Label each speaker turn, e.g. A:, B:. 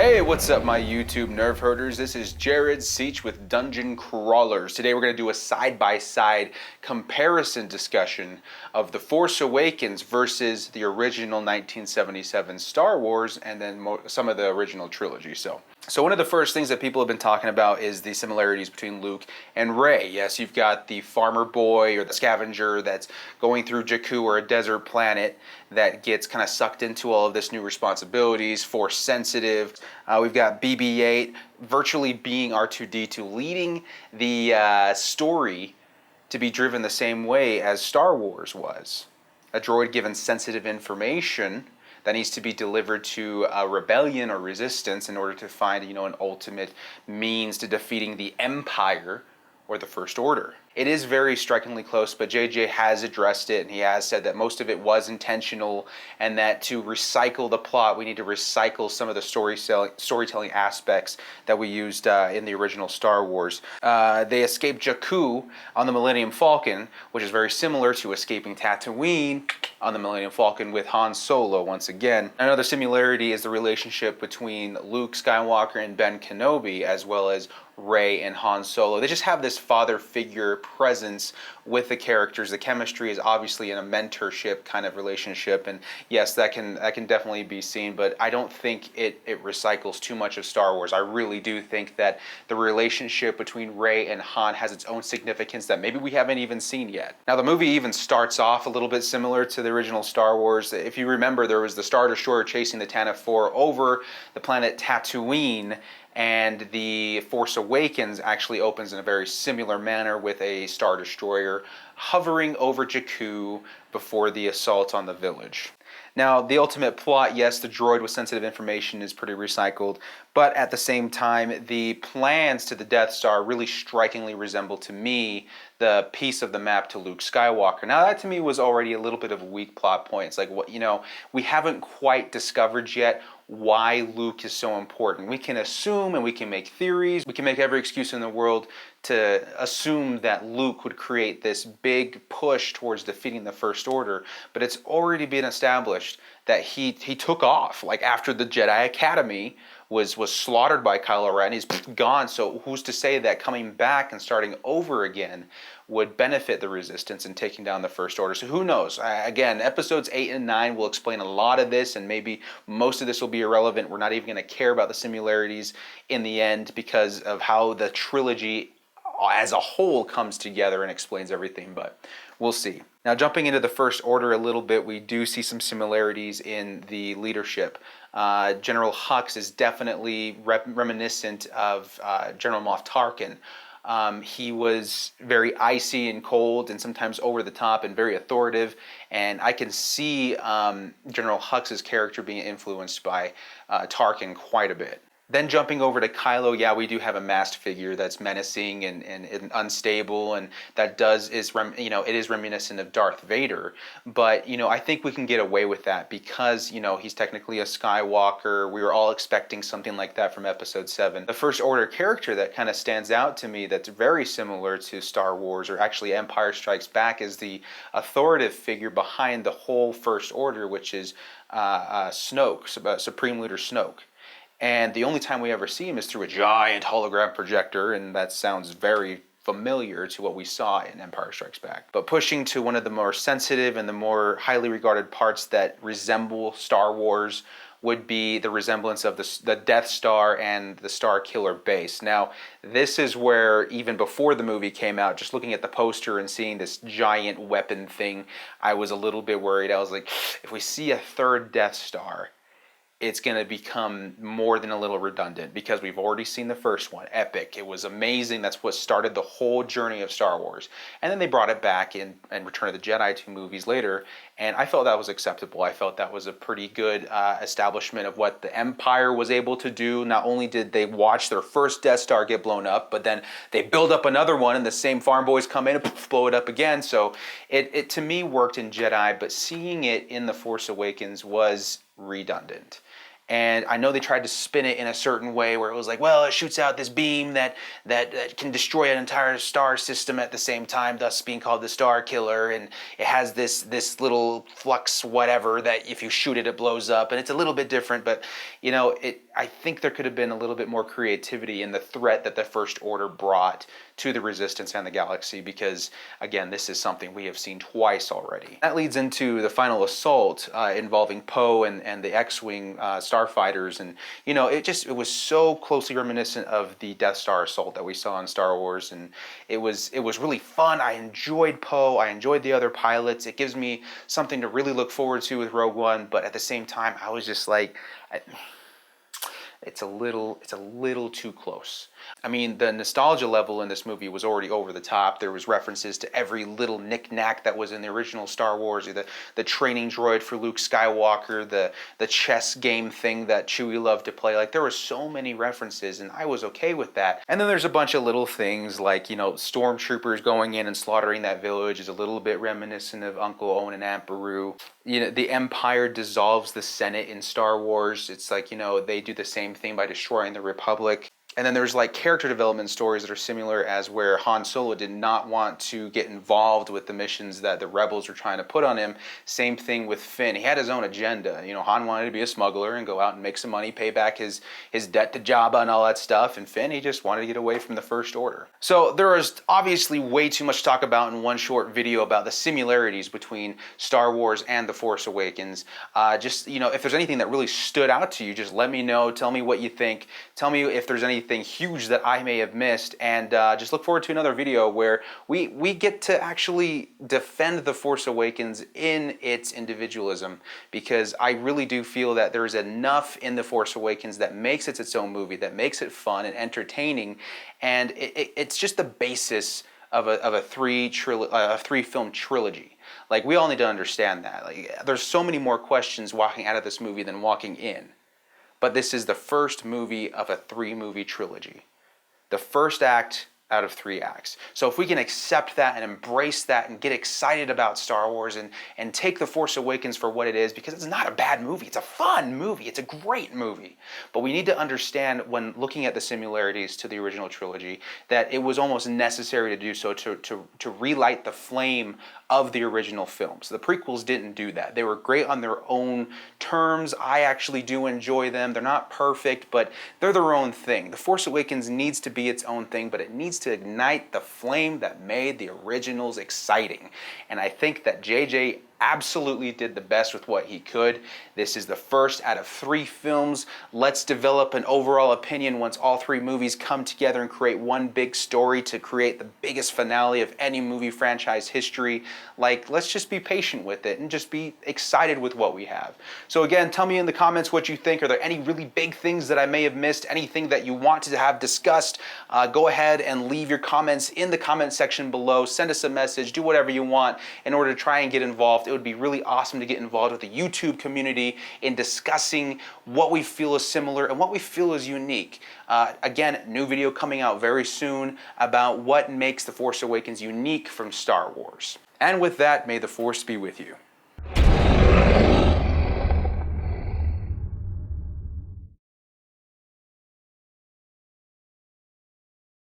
A: Hey, what's up my YouTube nerve herders? This is Jared Seach with Dungeon Crawlers. Today we're going to do a side-by-side comparison discussion of The Force Awakens versus the original 1977 Star Wars and then some of the original trilogy. So one of the first things that people have been talking about is the similarities between Luke and Rey. Yes, you've got the farmer boy or the scavenger that's going through Jakku or a desert planet that gets kind of sucked into all of this new responsibilities, force sensitive. We've got BB-8 virtually being R2-D2, leading the story to be driven the same way as Star Wars was. A droid given sensitive information that needs to be delivered to a rebellion or resistance in order to find, an ultimate means to defeating the Empire or the First Order. It is very strikingly close, but JJ has addressed it, and he has said that most of it was intentional, and that to recycle the plot, we need to recycle some of the storytelling aspects that we used in the original Star Wars. They escape Jakku on the Millennium Falcon, which is very similar to escaping Tatooine on the Millennium Falcon with Han Solo once again. Another similarity is the relationship between Luke Skywalker and Ben Kenobi, as well as Rey and Han Solo. They just have this father figure presence with the characters. The chemistry is obviously in a mentorship kind of relationship, and yes, that can definitely be seen, but I don't think it recycles too much of Star Wars. I really do think that the relationship between Rey and Han has its own significance that maybe we haven't even seen yet. Now the movie even starts off a little bit similar to the original Star Wars. If you remember, there was the Star Destroyer chasing the Tantive 4 over the planet Tatooine, and the Force Awakens actually opens in a very similar manner with a Star Destroyer hovering over Jakku before the assault on the village. Now, the ultimate plot, yes, the droid with sensitive information is pretty recycled, but at the same time, the plans to the Death Star really strikingly resemble, to me, the piece of the map to Luke Skywalker. Now, that to me was already a little bit of a weak plot point. It's like, we haven't quite discovered yet why Luke is so important. We can assume and we can make theories. We can make every excuse in the world to assume that Luke would create this big push towards defeating the First Order, but it's already been established that he took off. Like after the Jedi Academy was slaughtered by Kylo Ren, he's gone. So who's to say that coming back and starting over again would benefit the Resistance in taking down the First Order? So who knows? Again, episodes 8 and 9 will explain a lot of this, and maybe most of this will be irrelevant. We're not even going to care about the similarities in the end because of how the trilogy as a whole comes together and explains everything, but we'll see. Now, jumping into the First Order a little bit, we do see some similarities in the leadership. General Hux is definitely reminiscent of General Moff Tarkin. He was very icy and cold and sometimes over the top and very authoritative, and I can see General Hux's character being influenced by Tarkin quite a bit. Then jumping over to Kylo, yeah, we do have a masked figure that's menacing and unstable, and that it is reminiscent of Darth Vader. But I think we can get away with that because he's technically a Skywalker. We were all expecting something like that from Episode 7. The First Order character that kind of stands out to me that's very similar to Star Wars, or actually Empire Strikes Back, is the authoritative figure behind the whole First Order, which is Snoke, Supreme Leader Snoke. And the only time we ever see him is through a giant hologram projector, and that sounds very familiar to what we saw in Empire Strikes Back. But pushing to one of the more sensitive and the more highly regarded parts that resemble Star Wars would be the resemblance of the Death Star and the Star Killer base. Now, this is where, even before the movie came out, just looking at the poster and seeing this giant weapon thing, I was a little bit worried. I was like, if we see a third Death Star, it's going to become more than a little redundant because we've already seen the first one. Epic. It was amazing. That's what started the whole journey of Star Wars. And then they brought it back in Return of the Jedi 2 movies later, and I felt that was acceptable. I felt that was a pretty good establishment of what the Empire was able to do. Not only did they watch their first Death Star get blown up, but then they build up another one and the same farm boys come in and blow it up again. So it to me worked in Jedi, but seeing it in The Force Awakens was redundant. And I know they tried to spin it in a certain way where it was like, well, it shoots out this beam that can destroy an entire star system at the same time, thus being called the Star Killer. And it has this little flux whatever that if you shoot it, it blows up. And it's a little bit different, but I think there could have been a little bit more creativity in the threat that the First Order brought to the Resistance and the galaxy, because again, this is something we have seen twice already. That leads into the final assault involving Poe and the X-Wing starfighters, and you know, it was so closely reminiscent of the Death Star assault that we saw in Star Wars, and it was really fun. I enjoyed Poe, I enjoyed the other pilots. It gives me something to really look forward to with Rogue One, but at the same time, I was just like, it's a little too close. I mean, the nostalgia level in this movie was already over the top. There was references to every little knick-knack that was in the original Star Wars, the training droid for Luke Skywalker, the chess game thing that Chewie loved to play. Like, there were so many references, and I was okay with that. And then there's a bunch of little things like, you know, stormtroopers going in and slaughtering that village is a little bit reminiscent of Uncle Owen and Aunt Beru. You know, the Empire dissolves the Senate in Star Wars. It's like, you know, they do the same thing by destroying the Republic. And then there's like character development stories that are similar, as where Han Solo did not want to get involved with the missions that the rebels were trying to put on him. Same thing with Finn. He had his own agenda. You know, Han wanted to be a smuggler and go out and make some money, pay back his debt to Jabba and all that stuff. And Finn, he just wanted to get away from the First Order. So there is obviously way too much to talk about in one short video about the similarities between Star Wars and The Force Awakens. Just, you know, if there's anything that really stood out to you, just let me know. Tell me what you think. Tell me if there's anything huge that I may have missed, and just look forward to another video where we get to actually defend The Force Awakens in its individualism, because I really do feel that there's enough in The Force Awakens that makes it its own movie, that makes it fun and entertaining, and it's just the basis of a three-film trilogy. Like, we all need to understand that. Like, there's so many more questions walking out of this movie than walking in. But this is the first movie of a 3-movie trilogy. The first act out of 3 acts. So if we can accept that and embrace that and get excited about Star Wars and take The Force Awakens for what it is, because it's not a bad movie, it's a fun movie, it's a great movie. But we need to understand, when looking at the similarities to the original trilogy, that it was almost necessary to do so to relight the flame of the original films. The prequels didn't do that. They were great on their own terms. I actually do enjoy them. They're not perfect, but they're their own thing. The Force Awakens needs to be its own thing, but it needs to ignite the flame that made the originals exciting. And I think that JJ absolutely did the best with what he could. This is the first out of 3 films. Let's develop an overall opinion once all 3 movies come together and create one big story to create the biggest finale of any movie franchise history. Like, let's just be patient with it and just be excited with what we have. So again, tell me in the comments what you think. Are there any really big things that I may have missed? Anything that you wanted to have discussed? Go ahead and leave your comments in the comment section below. Send us a message. Do whatever you want in order to try and get involved. It would be really awesome to get involved with the YouTube community in discussing what we feel is similar and what we feel is unique. Again, new video coming out very soon about what makes The Force Awakens unique from Star Wars. And with that, may the Force be with you.